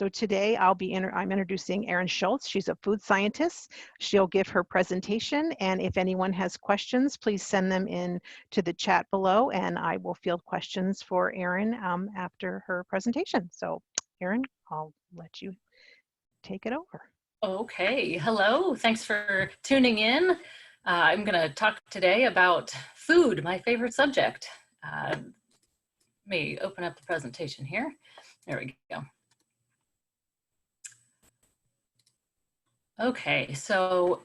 So today I'm introducing Erin Schultz. She's a food scientist. She'll give her presentation, and if anyone has questions, please send them in to the chat below, and I will field questions for Erin after her presentation. So Erin, I'll let you take it over. Okay, hello, thanks for tuning in. I'm going to talk today about food, my favorite subject. Let me open up the presentation here. There we go. Okay, so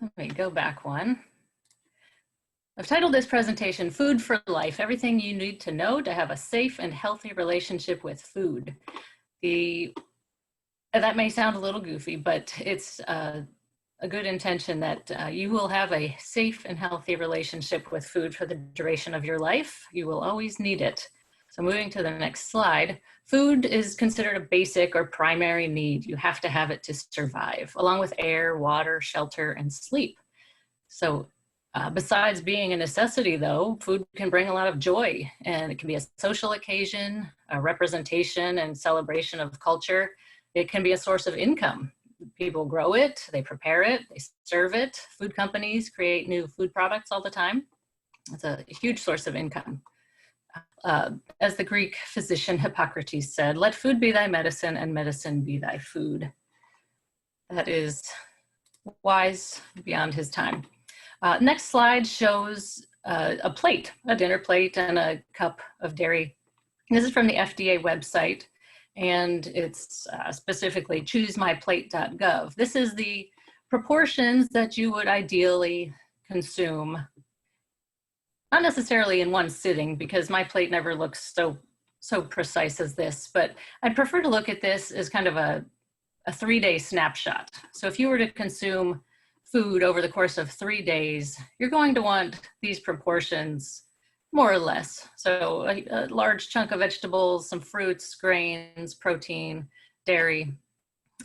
let me go back one. I've titled this presentation, Food for Life, Everything You Need to Know to Have a Safe and Healthy Relationship with Food. That may sound a little goofy, but it's a good intention that you will have a safe and healthy relationship with food for the duration of your life. You will always need it. So moving to the next slide, food is considered a basic or primary need. You have to have it to survive, along with air, water, shelter, and sleep. So besides being a necessity though, food can bring a lot of joy, and it can be a social occasion, a representation and celebration of culture. It can be a source of income. People grow it, they prepare it, they serve it. Food companies create new food products all the time. It's a huge source of income. As the Greek physician Hippocrates said, let food be thy medicine and medicine be thy food. That is wise beyond his time. Next slide shows a plate, a dinner plate and a cup of dairy. This is from the FDA website, and it's specifically choosemyplate.gov. This is the proportions that you would ideally consume. Not necessarily in one sitting, because my plate never looks so precise as this, but I'd prefer to look at this as kind of a 3-day snapshot. So if you were to consume food over the course of 3 days, you're going to want these proportions more or less. So a large chunk of vegetables, some fruits, grains, protein, dairy.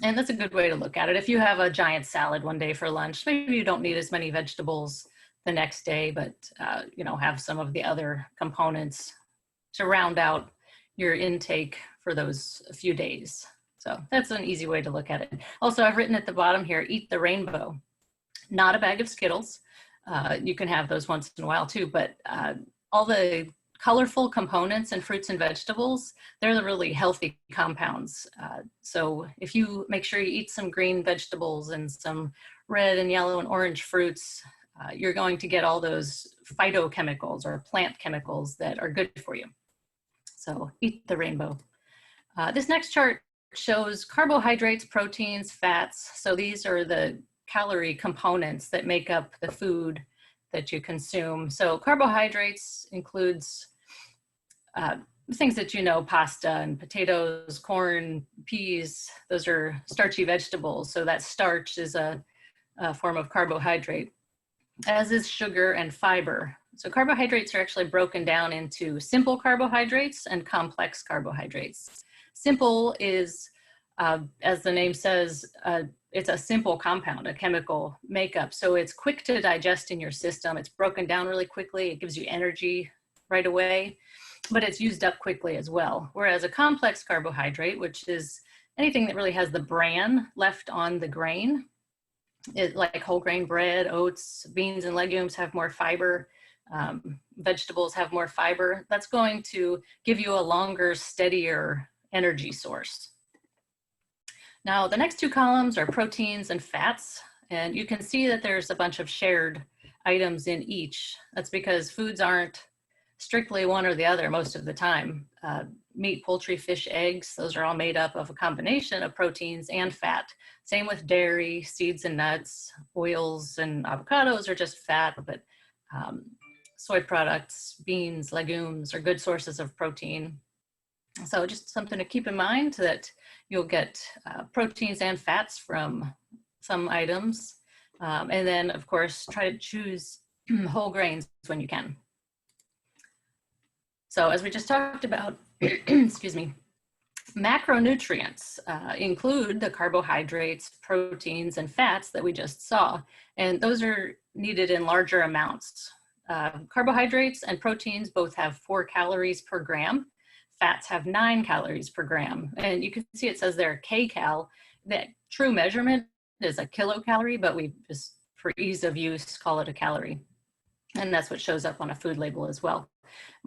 And that's a good way to look at it. If you have a giant salad one day for lunch, maybe you don't need as many vegetables the next day, but you know, have some of the other components to round out your intake for those few days. So that's an easy way to look at it. Also, I've written at the bottom here, eat the rainbow. Not a bag of Skittles. You can have those once in a while too, but all the colorful components in fruits and vegetables, they're the really healthy compounds. So if you make sure you eat some green vegetables and some red and yellow and orange fruits, you're going to get all those phytochemicals or plant chemicals that are good for you. So eat the rainbow. This next chart shows carbohydrates, proteins, fats. So these are the calorie components that make up the food that you consume. So carbohydrates includes things that you know, pasta and potatoes, corn, peas. Those are starchy vegetables. So that starch is a form of carbohydrate, as is sugar and fiber. So carbohydrates are actually broken down into simple carbohydrates and complex carbohydrates. Simple is, as the name says, it's a simple compound, a chemical makeup. So it's quick to digest in your system. It's broken down really quickly. It gives you energy right away, but it's used up quickly as well. Whereas a complex carbohydrate, which is anything that really has the bran left on the grain, like whole grain bread, oats, beans and legumes have more fiber, vegetables have more fiber. That's going to give you a longer, steadier energy source. Now, the next two columns are proteins and fats, and you can see that there's a bunch of shared items in each. That's because foods aren't strictly one or the other most of the time. Meat, poultry, fish, eggs, those are all made up of a combination of proteins and fat. Same with dairy, seeds and nuts, oils and avocados are just fat, but soy products, beans, legumes are good sources of protein. So just something to keep in mind, that you'll get proteins and fats from some items. And then of course, try to choose whole grains when you can. So as we just talked about, excuse me, macronutrients include the carbohydrates, proteins, and fats that we just saw. And those are needed in larger amounts. Carbohydrates and proteins both have 4 calories per gram. fats have 9 calories per gram. And you can see it says there kcal. That true measurement is a kilocalorie, but we just, for ease of use, call it a calorie. And that's what shows up on a food label as well.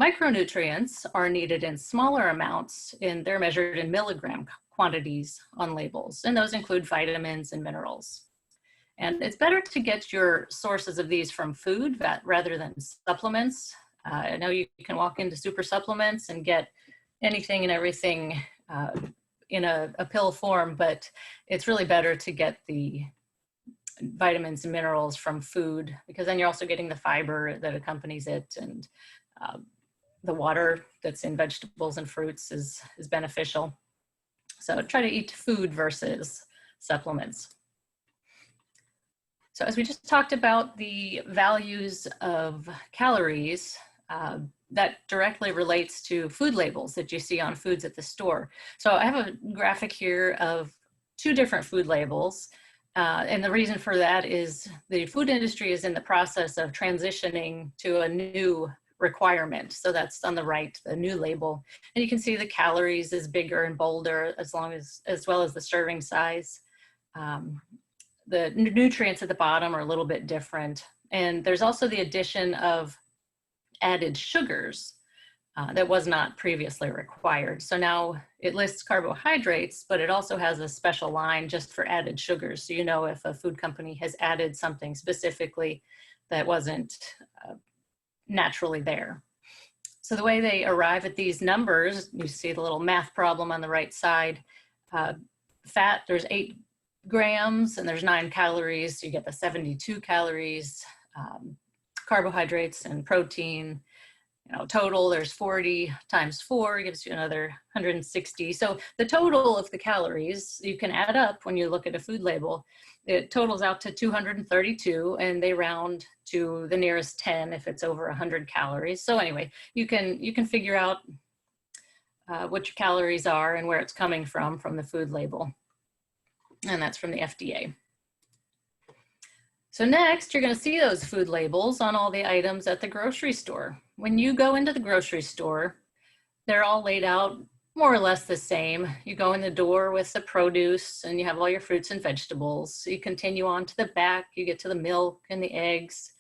Micronutrients are needed in smaller amounts, and they're measured in milligram quantities on labels. And those include vitamins and minerals. And it's better to get your sources of these from food rather than supplements. I know you can walk into Super Supplements and get anything and everything in a pill form, but it's really better to get the vitamins and minerals from food, because then you're also getting the fiber that accompanies it, and the water that's in vegetables and fruits is beneficial. So try to eat food versus supplements. So as we just talked about the values of calories, that directly relates to food labels that you see on foods at the store. So I have a graphic here of 2 different food labels. And the reason for that is the food industry is in the process of transitioning to a new requirement. So that's on the right, the new label. And you can see the calories is bigger and bolder, as well as the serving size. The nutrients at the bottom are a little bit different. And there's also the addition of added sugars that was not previously required. So now it lists carbohydrates, but it also has a special line just for added sugars. So you know if a food company has added something specifically that wasn't naturally there. So the way they arrive at these numbers, you see the little math problem on the right side. Fat, there's 8 grams and there's 9 calories. So you get the 72 calories. Carbohydrates and protein, total, there's 40 times 4 gives you another 160. So the total of the calories you can add up when you look at a food label. It totals out to 232, and they round to the nearest 10 if it's over 100 calories. So anyway, you can figure out what your calories are and where it's coming from the food label. And that's from the FDA. So next, you're going to see those food labels on all the items at the grocery store. When you go into the grocery store, they're all laid out more or less the same. You go in the door with the produce and you have all your fruits and vegetables. You continue on to the back, you get to the milk and the eggs.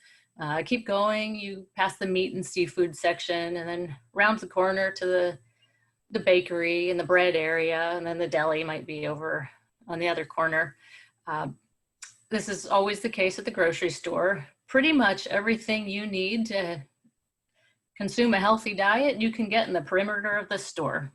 Keep going, you pass the meat and seafood section, and then round the corner to the bakery and the bread area, and then the deli might be over on the other corner. This is always the case at the grocery store. Pretty much everything you need to consume a healthy diet, you can get in the perimeter of the store.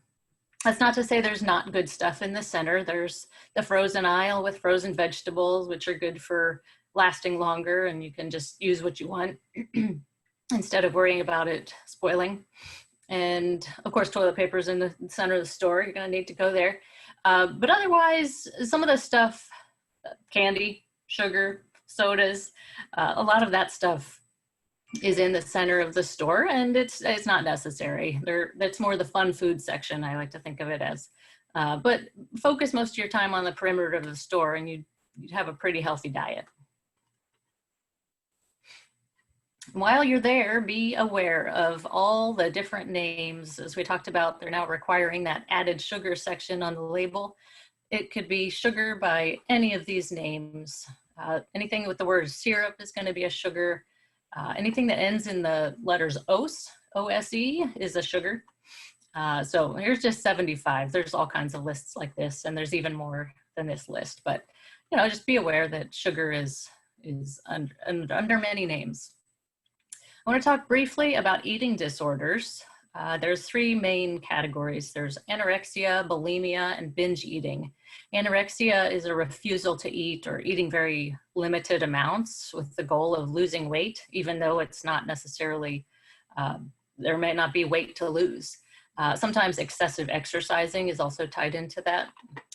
That's not to say there's not good stuff in the center. There's the frozen aisle with frozen vegetables, which are good for lasting longer, and you can just use what you want instead of worrying about it spoiling. And of course, toilet paper is in the center of the store. You're going to need to go there. But otherwise, some of the stuff, candy, sugar, sodas, a lot of that stuff is in the center of the store, and it's not necessary. That's more the fun food section, I like to think of it as. But focus most of your time on the perimeter of the store, and you'd have a pretty healthy diet. While you're there, be aware of all the different names. As we talked about, they're now requiring that added sugar section on the label. It could be sugar by any of these names. Anything with the word syrup is going to be a sugar. Anything that ends in the letters OSE, O-S-E, is a sugar. So here's just 75. There's all kinds of lists like this, and there's even more than this list. But just be aware that sugar is under many names. I want to talk briefly about eating disorders. There's 3 main categories. There's anorexia, bulimia, and binge eating. Anorexia is a refusal to eat or eating very limited amounts with the goal of losing weight, even though it's not necessarily, there may not be weight to lose. Sometimes excessive exercising is also tied into that.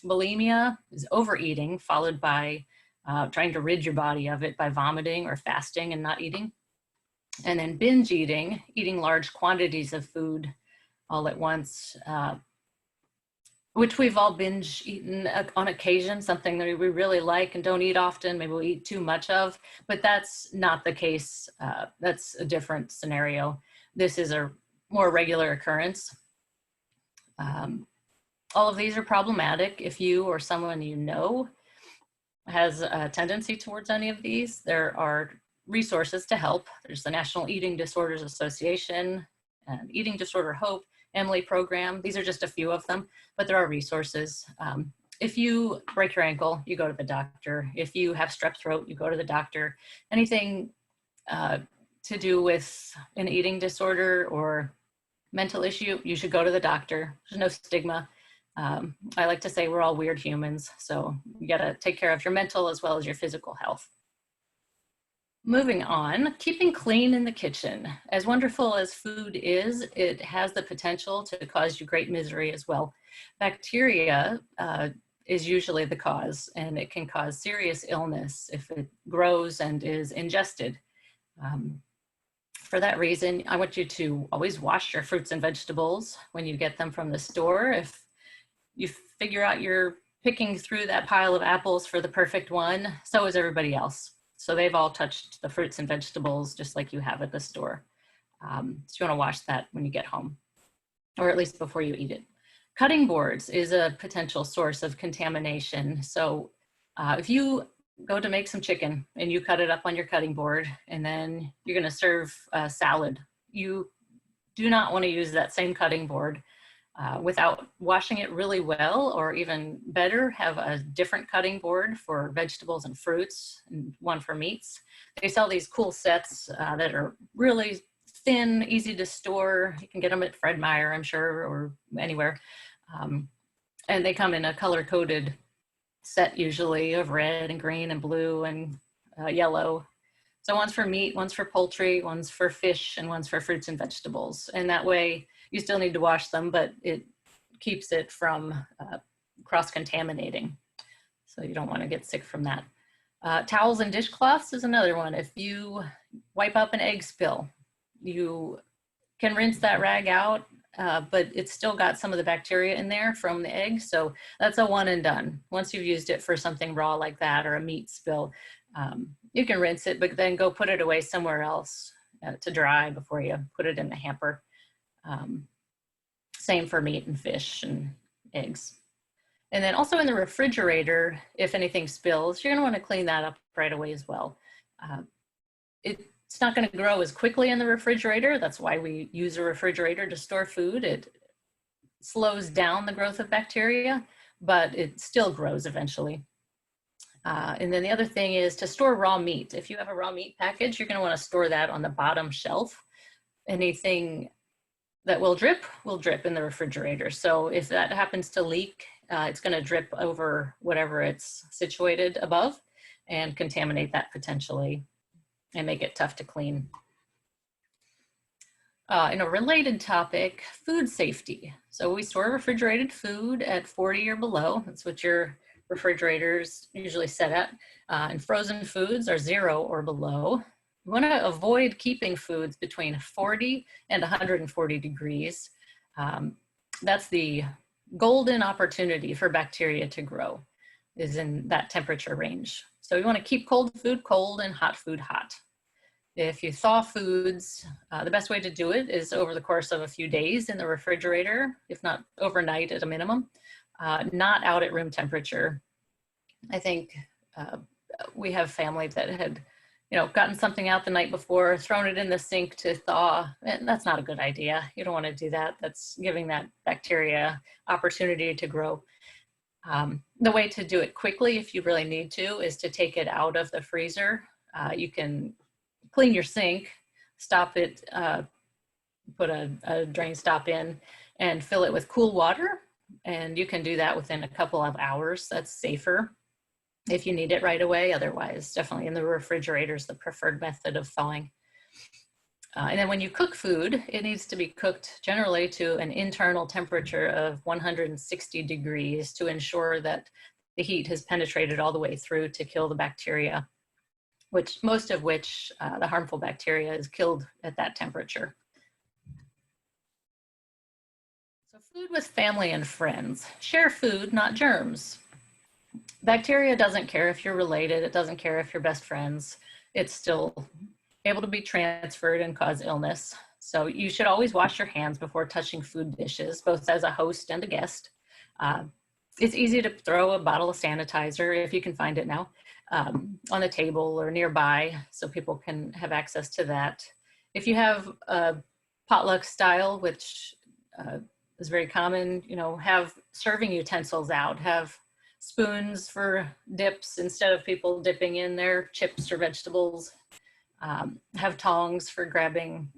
Bulimia is overeating, followed by trying to rid your body of it by vomiting or fasting and not eating. And then binge eating, eating large quantities of food all at once, which we've all binge eaten on occasion, something that we really like and don't eat often, maybe we eat too much of, but that's not the case. That's a different scenario. This is a more regular occurrence. All of these are problematic. If you or someone you know has a tendency towards any of these, there are resources to help. There's the National Eating Disorders Association and Eating Disorder Hope, Emily program. These are just a few of them, but there are resources. If you break your ankle, you go to the doctor. If you have strep throat, you go to the doctor. Anything to do with an eating disorder or mental issue, you should go to the doctor. There's no stigma. I like to say we're all weird humans, so you gotta take care of your mental as well as your physical health. Moving on, keeping clean in the kitchen. As wonderful as food is, it has the potential to cause you great misery as well. Bacteria is usually the cause, and it can cause serious illness if it grows and is ingested. For that reason, I want you to always wash your fruits and vegetables when you get them from the store. If you figure out you're picking through that pile of apples for the perfect one, so is everybody else. So they've all touched the fruits and vegetables just like you have at the store. So you want to wash that when you get home, or at least before you eat it. Cutting boards is a potential source of contamination. So if you go to make some chicken and you cut it up on your cutting board and then you're going to serve a salad, you do not want to use that same cutting board without washing it really well, or even better, have a different cutting board for vegetables and fruits and one for meats. They sell these cool sets that are really thin, easy to store. You can get them at Fred Meyer, I'm sure, or anywhere. And they come in a color-coded set usually of red and green and blue and yellow. So one's for meat, one's for poultry, one's for fish, and one's for fruits and vegetables. And that way you still need to wash them, but it keeps it from cross-contaminating. So you don't want to get sick from that. Towels and dishcloths is another one. If you wipe up an egg spill, you can rinse that rag out, but it's still got some of the bacteria in there from the egg. So that's a one and done. Once you've used it for something raw like that or a meat spill, you can rinse it, but then go put it away somewhere else to dry before you put it in the hamper. Same for meat and fish and eggs. And then also in the refrigerator, if anything spills, you're gonna wanna clean that up right away as well. It's not gonna grow as quickly in the refrigerator. That's why we use a refrigerator to store food. It slows down the growth of bacteria, but it still grows eventually. And then the other thing is to store raw meat. If you have a raw meat package, you're gonna wanna store that on the bottom shelf. Anything that will drip in the refrigerator. So if that happens to leak, it's gonna drip over whatever it's situated above and contaminate that potentially and make it tough to clean. In a related topic, food safety. So we store refrigerated food at 40 or below. That's what your refrigerators usually set at. And frozen foods are 0 or below. We want to avoid keeping foods between 40 and 140 degrees. That's the golden opportunity for bacteria to grow, is in that temperature range. So you want to keep cold food cold and hot food hot. If you thaw foods, the best way to do it is over the course of a few days in the refrigerator, if not overnight at a minimum, not out at room temperature. I think we have family that had gotten something out the night before, thrown it in the sink to thaw. And that's not a good idea. You don't want to do that. That's giving that bacteria opportunity to grow. The way to do it quickly, if you really need to, is to take it out of the freezer. You can clean your sink, stop it, put a drain stop in, and fill it with cool water. And you can do that within a couple of hours. That's safer if you need it right away. Otherwise, definitely in the refrigerator is the preferred method of thawing. And then when you cook food, it needs to be cooked generally to an internal temperature of 160 degrees to ensure that the heat has penetrated all the way through to kill the bacteria, most of which the harmful bacteria is killed at that temperature. So food with family and friends. Share food, not germs. Bacteria doesn't care if you're related. It doesn't care if you're best friends. It's still able to be transferred and cause illness. So you should always wash your hands before touching food dishes, both as a host and a guest. It's easy to throw a bottle of sanitizer, if you can find it now, on the table or nearby so people can have access to that. If you have a potluck style, which is very common, have serving utensils out, have spoons for dips instead of people dipping in their chips or vegetables, have tongs for grabbing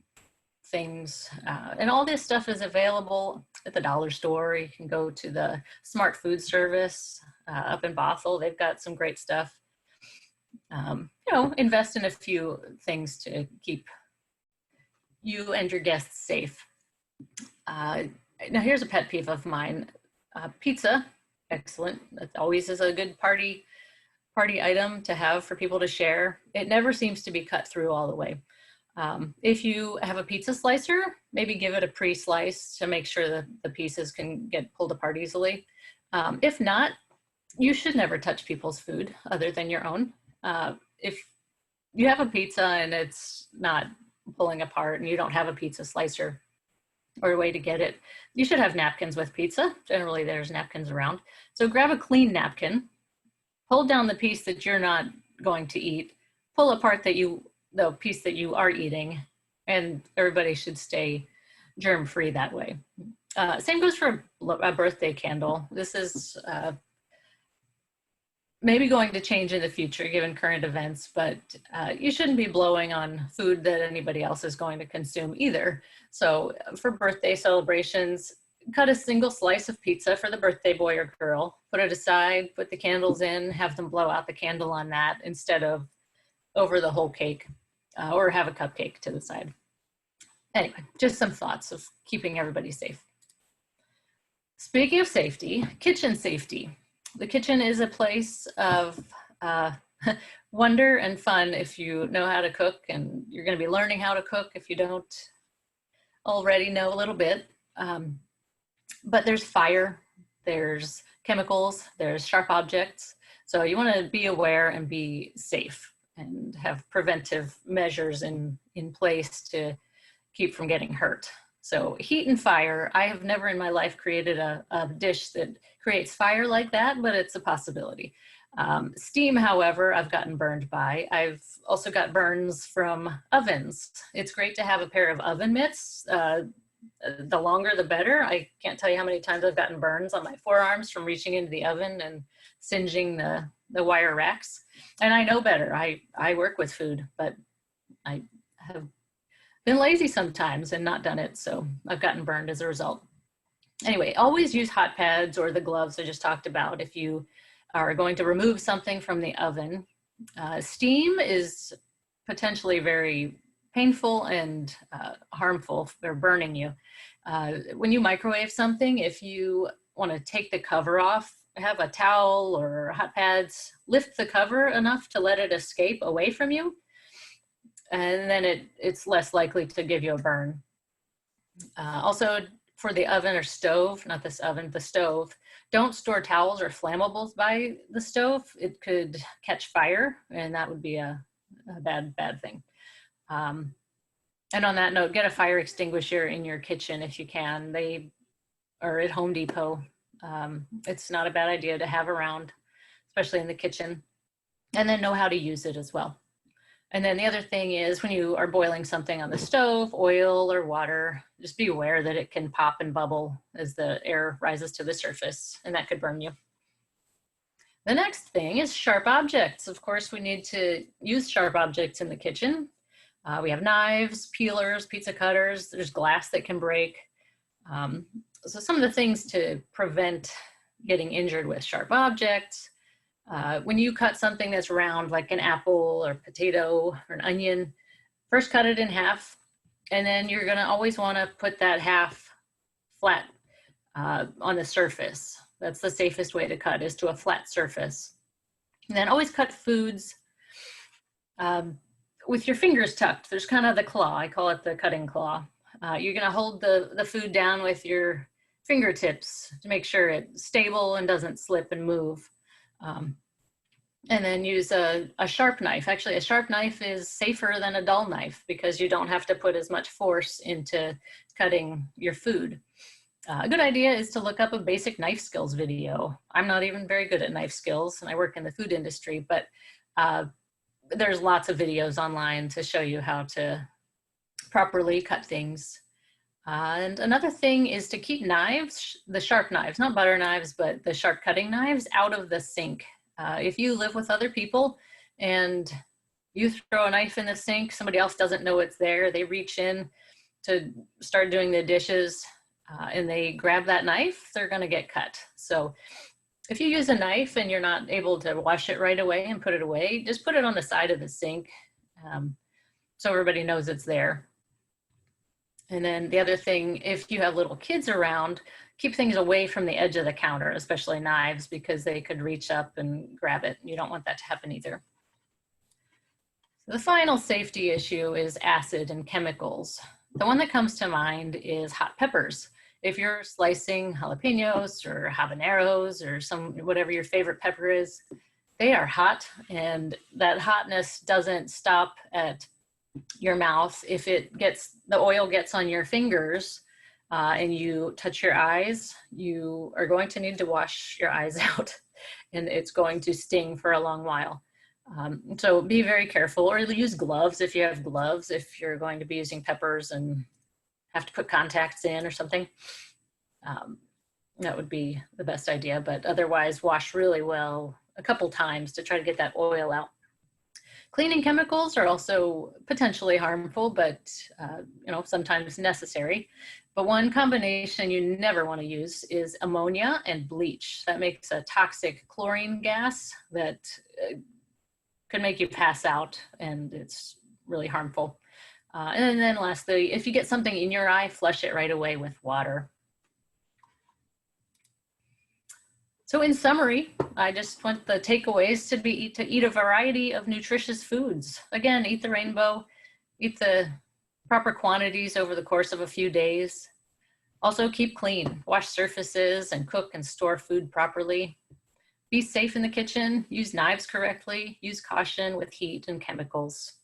things. And all this stuff is available at the dollar store. You can go to the Smart Food Service up in Bothell. They've got some great stuff. Invest in a few things to keep you and your guests safe. Now here's a pet peeve of mine. Pizza, excellent. That always is a good party item to have for people to share. It never seems to be cut through all the way. If you have a pizza slicer, maybe give it a pre-slice to make sure that the pieces can get pulled apart easily. If not, you should never touch people's food other than your own. If you have a pizza and it's not pulling apart and you don't have a pizza slicer or a way to get it, you should have napkins with pizza. Generally, there's napkins around. So grab a clean napkin, hold down the piece that you're not going to eat, pull apart the piece that you are eating, and everybody should stay germ-free that way. Same goes for a birthday candle. This is maybe going to change in the future given current events, but you shouldn't be blowing on food that anybody else is going to consume either. So for birthday celebrations, cut a single slice of pizza for the birthday boy or girl, put it aside, put the candles in, have them blow out the candle on that instead of over the whole cake, or have a cupcake to the side. Anyway, just some thoughts of keeping everybody safe. Speaking of safety, kitchen safety. The kitchen is a place of wonder and fun if you know how to cook, and you're going to be learning how to cook if you don't already know a little bit. But there's fire, there's chemicals, there's sharp objects. So you want to be aware and be safe and have preventive measures in place to keep from getting hurt. So heat and fire, I have never in my life created a dish that creates fire like that, but it's a possibility. Steam, however, I've gotten burned by. I've also got burns from ovens. It's great to have a pair of oven mitts. The longer, the better. I can't tell you how many times I've gotten burns on my forearms from reaching into the oven and singeing the wire racks. And I know better. I work with food, but I have been lazy sometimes and not done it. So I've gotten burned as a result. Anyway, always use hot pads or the gloves I just talked about if you are going to remove something from the oven. Steam is potentially very painful and harmful for burning you. When you microwave something, if you want to take the cover off, have a towel or hot pads, lift the cover enough to let it escape away from you, and then it's less likely to give you a burn. Also, for the oven or stove, not this oven, the stove, don't store towels or flammables by the stove. It could catch fire, and that would be a bad thing. And on that note, get a fire extinguisher in your kitchen if you can. They are at Home Depot. It's not a bad idea to have around, especially in the kitchen, and then know how to use it as well. And then the other thing is when you are boiling something on the stove, oil or water, just be aware that it can pop and bubble as the air rises to the surface, and that could burn you. The next thing is sharp objects. Of course, we need to use sharp objects in the kitchen. We have knives, peelers, pizza cutters. There's glass that can break. So some of the things to prevent getting injured with sharp objects. When you cut something that's round, like an apple or potato or an onion, first cut it in half, and then you're gonna always wanna put that half flat on the surface. That's the safest way to cut, is to a flat surface. And then always cut foods with your fingers tucked. There's kind of the claw, I call it the cutting claw. You're gonna hold the food down with your fingertips to make sure it's stable and doesn't slip and move. And then use a sharp knife. Actually, a sharp knife is safer than a dull knife because you don't have to put as much force into cutting your food. A good idea is to look up a basic knife skills video. I'm not even very good at knife skills, and I work in the food industry, but there's lots of videos online to show you how to properly cut things. And another thing is to keep knives, the sharp knives, not butter knives, but the sharp cutting knives, out of the sink. If you live with other people and you throw a knife in the sink, somebody else doesn't know it's there, they reach in to start doing the dishes and they grab that knife, they're gonna get cut. So if you use a knife and you're not able to wash it right away and put it away, just put it on the side of the sink so everybody knows it's there. And then the other thing, if you have little kids around, keep things away from the edge of the counter, especially knives, because they could reach up and grab it. You don't want that to happen either. The final safety issue is acid and chemicals. The one that comes to mind is hot peppers. If you're slicing jalapenos or habaneros or whatever your favorite pepper is, they are hot, and that hotness doesn't stop at your mouth. If the oil gets on your fingers and you touch your eyes, you are going to need to wash your eyes out, and it's going to sting for a long while. So be very careful, or use gloves if you have gloves, if you're going to be using peppers and have to put contacts in or something. That would be the best idea, but otherwise wash really well a couple times to try to get that oil out. Cleaning chemicals are also potentially harmful, but sometimes necessary. But one combination you never want to use is ammonia and bleach. That makes a toxic chlorine gas that could make you pass out, and it's really harmful. And then lastly, if you get something in your eye, flush it right away with water. So in summary, I just want the takeaways to be to eat a variety of nutritious foods. Again, eat the rainbow, eat the proper quantities over the course of a few days. Also keep clean, wash surfaces, and cook and store food properly. Be safe in the kitchen, use knives correctly, use caution with heat and chemicals.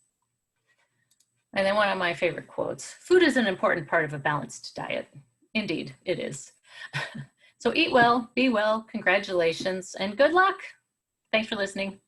And then one of my favorite quotes, food is an important part of a balanced diet. Indeed, it is. So eat well, be well, congratulations, and good luck. Thanks for listening.